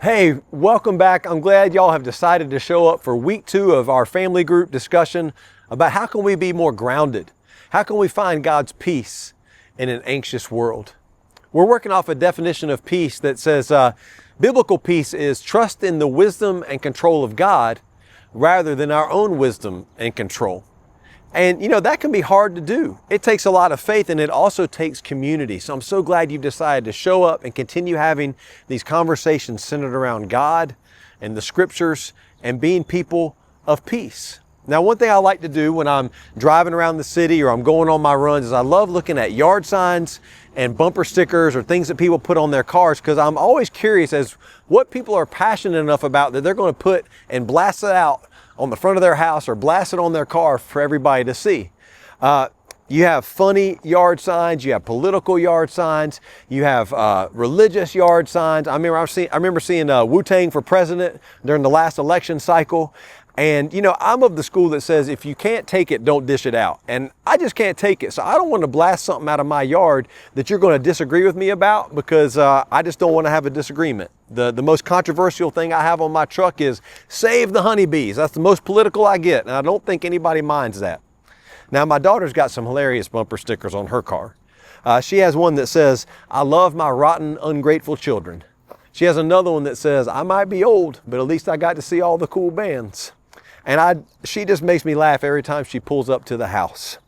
Hey, welcome back. I'm glad y'all have decided to show up for week 2 of our family group discussion about how can we be more grounded? How can we find God's peace in an anxious world? We're working off a definition of peace that says biblical peace is trust in the wisdom and control of God rather than our own wisdom and control. And that can be hard to do. It takes a lot of faith, and it also takes community. So I'm so glad you've decided to show up and continue having these conversations centered around God and the scriptures and being people of peace. Now, one thing I like to do when I'm driving around the city or I'm going on my runs is I love looking at yard signs and bumper stickers or things that people put on their cars, because I'm always curious as what people are passionate enough about that they're going to put and blast it out on the front of their house or blast it on their car for everybody to see. You have funny yard signs, you have political yard signs, you have religious yard signs. I remember seeing Wu-Tang for president during the last election cycle. And I'm of the school that says if you can't take it, don't dish it out. And I just can't take it. So I don't want to blast something out of my yard that you're going to disagree with me about, because I just don't want to have a disagreement. The most controversial thing I have on my truck is save the honeybees. That's the most political I get. And I don't think anybody minds that. Now, my daughter's got some hilarious bumper stickers on her car. She has one that says, I love my rotten, ungrateful children. She has another one that says, I might be old, but at least I got to see all the cool bands. And she just makes me laugh every time she pulls up to the house.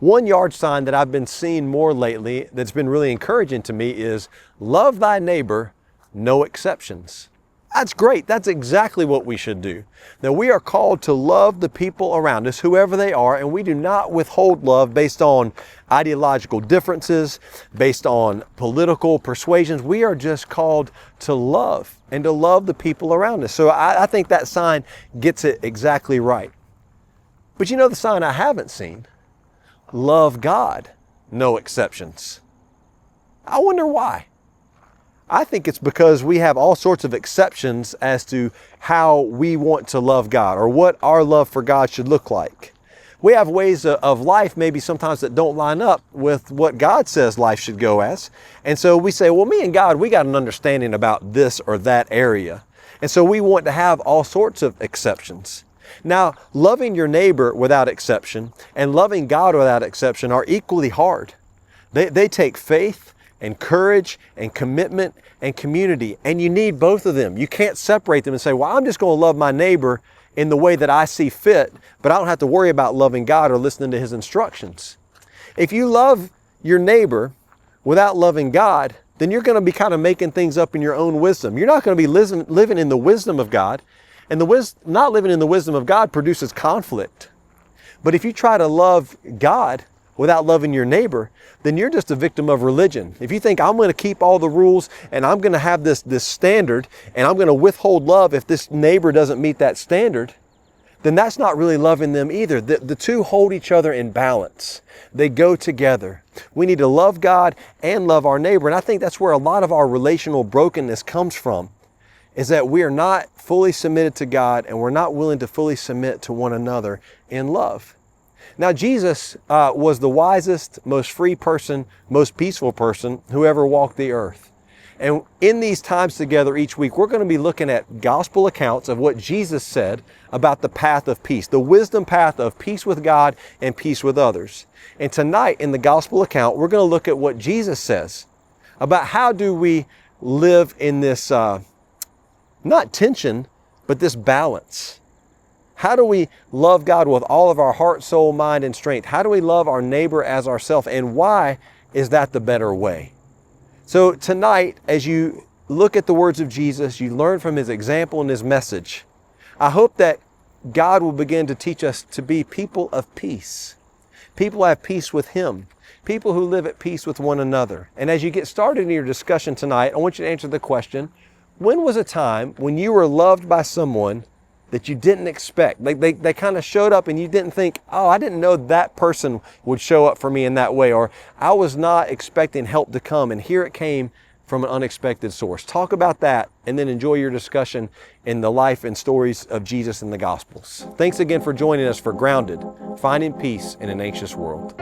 One yard sign that I've been seeing more lately that's been really encouraging to me is love thy neighbor, no exceptions. That's great. That's exactly what we should do. Now, we are called to love the people around us, whoever they are, and we do not withhold love based on ideological differences, based on political persuasions. We are just called to love and to love the people around us. So I think that sign gets it exactly right. But the sign I haven't seen, love God, no exceptions. I wonder why. I think it's because we have all sorts of exceptions as to how we want to love God or what our love for God should look like. We have ways of life maybe sometimes that don't line up with what God says life should go as. And so we say, well, me and God, we got an understanding about this or that area. And so we want to have all sorts of exceptions. Now, loving your neighbor without exception and loving God without exception are equally hard. They take faith and courage and commitment and community, and you need both of them. You can't separate them and say, well, I'm just going to love my neighbor in the way that I see fit, but I don't have to worry about loving God or listening to his instructions. If you love your neighbor without loving God, then you're going to be kind of making things up in your own wisdom. You're not going to be living in the wisdom of God, and not living in the wisdom of God produces conflict. But if you try to love God without loving your neighbor, then you're just a victim of religion. If you think I'm going to keep all the rules and I'm going to have this standard and I'm going to withhold love if this neighbor doesn't meet that standard, then that's not really loving them either. The two hold each other in balance. They go together. We need to love God and love our neighbor. And I think that's where a lot of our relational brokenness comes from, is that we are not fully submitted to God and we're not willing to fully submit to one another in love. Now, Jesus was the wisest, most free person, most peaceful person who ever walked the earth. And in these times together each week, we're going to be looking at gospel accounts of what Jesus said about the path of peace, the wisdom path of peace with God and peace with others. And tonight in the gospel account, we're going to look at what Jesus says about how do we live in this, not tension, but this balance. How do we love God with all of our heart, soul, mind, and strength? How do we love our neighbor as ourselves? And why is that the better way? So tonight, as you look at the words of Jesus, you learn from his example and his message. I hope that God will begin to teach us to be people of peace. People who have peace with him. People who live at peace with one another. And as you get started in your discussion tonight, I want you to answer the question, when was a time when you were loved by someone that you didn't expect? They kind of showed up and you didn't think, oh, I didn't know that person would show up for me in that way, or I was not expecting help to come and here it came from an unexpected source. Talk about that and then enjoy your discussion in the life and stories of Jesus in the Gospels. Thanks again for joining us for Grounded, Finding Peace in an Anxious World.